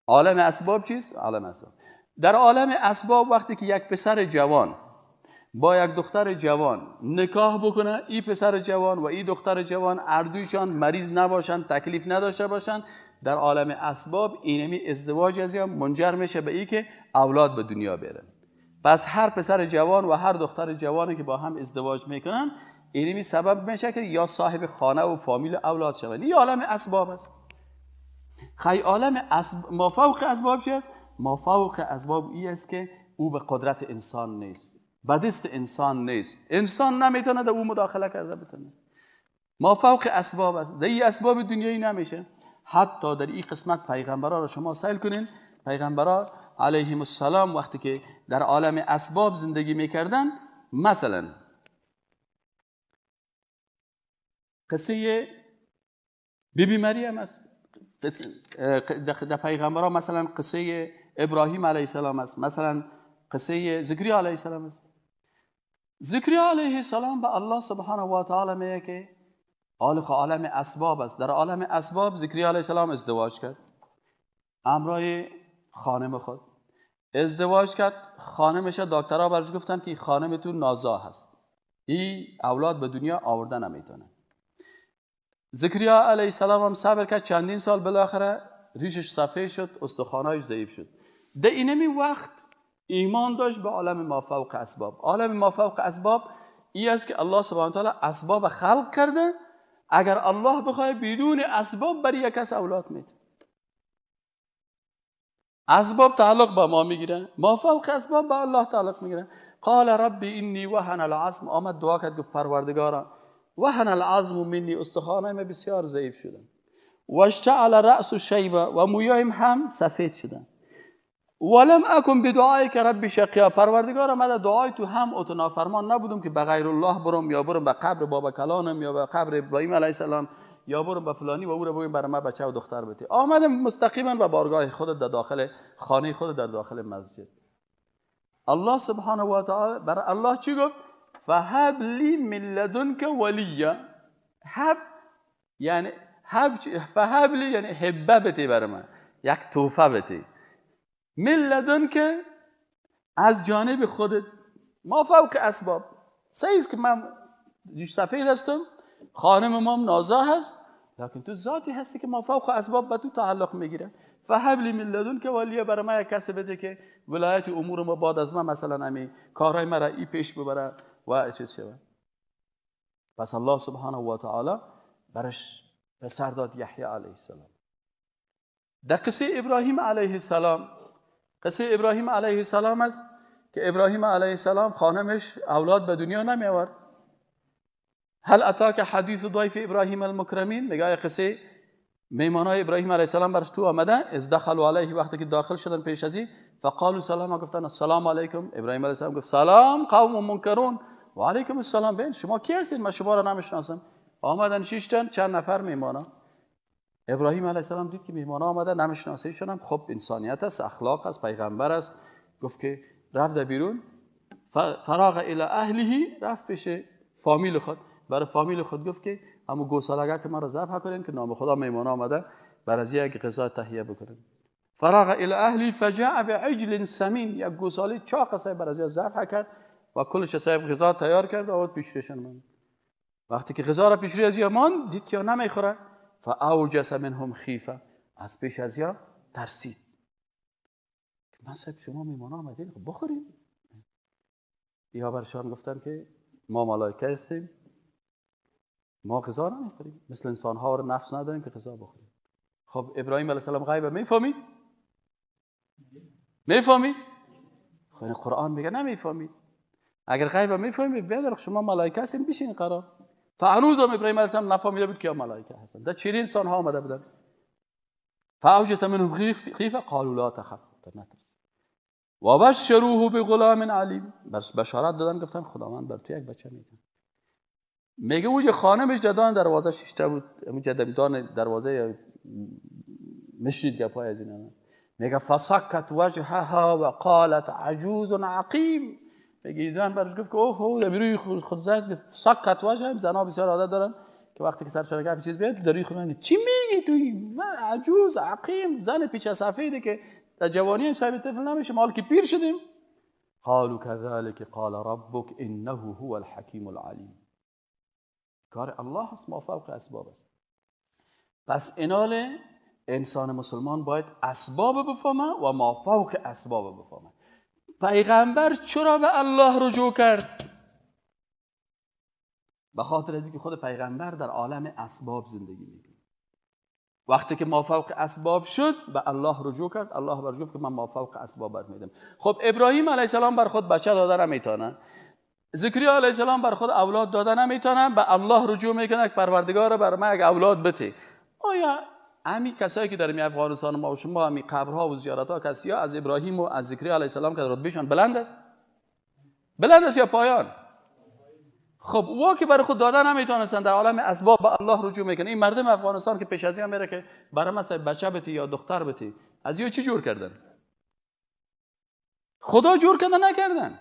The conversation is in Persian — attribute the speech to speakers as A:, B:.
A: عالم اسباب چیست؟ عالم اسباب. در عالم اسباب وقتی که یک پسر جوان با یک دختر جوان نکاح بکنه، این پسر جوان و این دختر جوان اردویشان مریض نباشن، تکلیف نداشته باشن، در عالم اسباب اینمی ازدواج از یا منجر میشه به این که اولاد به دنیا بیارن. پس هر پسر جوان و هر دختر جوانی که با هم ازدواج میکنن، اینمی سبب میشه که یا صاحب خانه و فامیل اولاد شون. این عالم اسباب است. خی عالم ما فوق اسباب چی است؟ ما فوق اسباب این است که او به قدرت انسان نیست، به دست انسان نیست، انسان نمیتونه در او مداخله کرده بتونه. ما فوق اسباب است. در این اسباب دنیایی نمیشه. حتی در این قسمت پیغمبران را شما سائل کنین، پیغمبران علیهم السلام وقتی که در عالم اسباب زندگی میکردن، مثلا قصه بیبی مریم است، در پیغمبران مثلا قصه ابراهیم علیه السلام است، مثلا قصه زکریا علیه السلام است. زکریا علیه السلام به الله سبحانه و تعالی میگه که عالم اسباب است. در عالم اسباب زکریا علیه السلام ازدواج کرد، امرای خانم خود ازدواج کرد. خانمش دکترها برش گفتن که خانمتون نازا هست، این اولاد به دنیا آورده نمیتونه. زکریا علیه السلام هم صبر کرد چندین سال، بالاخره ریشش سفید شد، استخوانایش ضعیف شد. در اینمی وقت ایمان داشت به عالم مافوق اسباب. عالم مافوق اسباب این است که الله سبحانه و تعالی اسباب خلق کرده، اگر الله بخواد بدون اسباب برای یک کس اولاد میده. اسباب تعلق با ما میگیره، مافوق اسباب با الله تعلق میگیره. قال ربی انی وهن العظم، آمد دعا کرد گفت پروردگارا وهن العظم منی، استخوانایم بسیار ضعیف شدن، و اشتعل رأس شیبه، و مویایم هم سفید شدن، ولم اکن بدعایک رب شقیا، پروردگار من دعای تو هم اتنافرمان نبودم که به غیر الله برم، یا برم به قبر بابا کلانم، یا به قبر ابراهیم علیه السلام، یا برم به فلانی و او رو بگیم برای من بچه و دختر بده. آمدم مستقیما به بارگاه خود در داخل خانه خود در داخل مسجد. الله سبحانه و تعالی برای الله چی گفت؟ فهب لی من لدنک ولیا. هب یعنی فهب لی یعنی هبه بده برای من، یک توفه بده. من لدنک از جانب خودت، ما فوق اسباب. سعیست که من سفید هستم، خانم مام نازا هست، لیکن تو ذاتی هستی که ما فوق اسباب به تو تعلق میگیره. فهب لی من لدنک ولیا، برای من یک کسی بده که ولایت امور ما بعد از من مثلا امی کارهای مرا ای پیش ببره و چیز شود. پس الله سبحانه و تعالی برش پسر داد یحیی علیه السلام. در قصه ابراهیم علیه السلام، قصه ابراهیم علیه السلام است که ابراهیم علیه السلام خانمش اولاد به دنیا نمی آورد. هل اتاک حدیث ضیف ابراهیم المکرمین، میگه قصه میمانای ابراهیم علیه السلام برش تو آمده، از دخلوا علیه، وقتی که داخل شدن پیش ازی، فقالوا سلام، گفتن السلام علیکم. ابراهیم علیه السلام گفت سلام قوم منکرون و علیکم السلام. بین شما کی هستید؟ من شما را نمیشناسم. آمدن شیشتن، چند نفر میمانا. ابراهیم علیه السلام دید که میمانا آمده، نمیشناسه ایشون. خب انسانیت است، اخلاق است، پیغمبر است. گفت که رفت بیرون، فراغ الی اهله، رفت پیش فامیل خود. برای فامیل خود گفت که همو گوسالگا که ما را ذبح کنین که نام خدا میمانا آمده، بر از یک غذا تهیه بکنین. فراغ الی اهله فجاء بعجل سمین، یک گوساله چاق سای بر از ذبح کرد و کلش سای غذا تیار کرد و آورد پیششون من. وقتی که غذا را پیش روی از یمان دید که نمیخوره، فاوجس منهم خیفه، از پیش از یا ترسید. من صاحب شما میمانا آمدین خب بخورید. یا برشان گفتن که ما ملائکه هستیم، ما غذا نمیخوریم، مثل انسان ها رو نفس نداریم که غذا بخوریم. خب ابراهیم علیه السلام غیب میفهمید؟ میفهمید؟ خب قرآن میگه نمیفهمید. اگر غیب میفهمید بیادر شما ملائکه هستین بشین قرار. تا هنوز هم ابراهیم علیه السلام نفهمیده بود که ملائکه هستن. در چیرین انسان ها آمده بودن. فاوجس منهم خیفه قالوا لا تخف، نترس. و بشروه بغلام علیم، بشارت دادن گفتن خداوند بر تو یک بچه میده. میگه اون خانمش جدان دروازه شیشته بود، اون جدان دروازه مشید گپای از اینا. میگه فسکت وجهها و قالت عجوز عقیم. میگه زن برش گفت که اوه بیروی خود زد، سکت وجه. زنها بسیار عادت دارن که وقتی که سرشون گپ چیز بیاد داری خودت چی میگی توی من عجوز عقیم زن پیچ سفیدی که در جوانی صاحب طفل نمیشه مال که پیر شدیم. قالوا كذلك قال ربك انه هو الحكيم العليم. کار الله است، ما فوق اسباب است. پس ایناله انسان مسلمان باید اسباب بفهمه و ما فوق اسباب بفهمه. پیغمبر چرا به الله رجوع کرد؟ به خاطر از اینکه خود پیغمبر در عالم اسباب زندگی میکنه. وقتی که ما فوق اسباب شد به الله رجوع کرد. الله بر گفت که من ما فوق اسباب بر میدم. خب ابراهیم علیه السلام بر خود بچه داده نمیتونه، زکریا علیه السلام بر خود اولاد داده نمیتونه، به الله رجوع میکنه که پروردگار بر من یک اولاد بده. آیا همین کسایی که در می افغانستان ما و شما همین قبرها و زیارتها کسی ها از ابراهیم و از زکریا علیه السلام که رتبهشان بلند است؟ بلند است یا پایان؟ خب وا که برای خود داده نمیتونستن در عالم اسباب به الله رجوع میکنه. این مردم افغانستان که پیش از این میره که برای مثلا بچه بتی یا دختر بتی، از یه چی جور کردن؟ خدا جور کردن نکردن.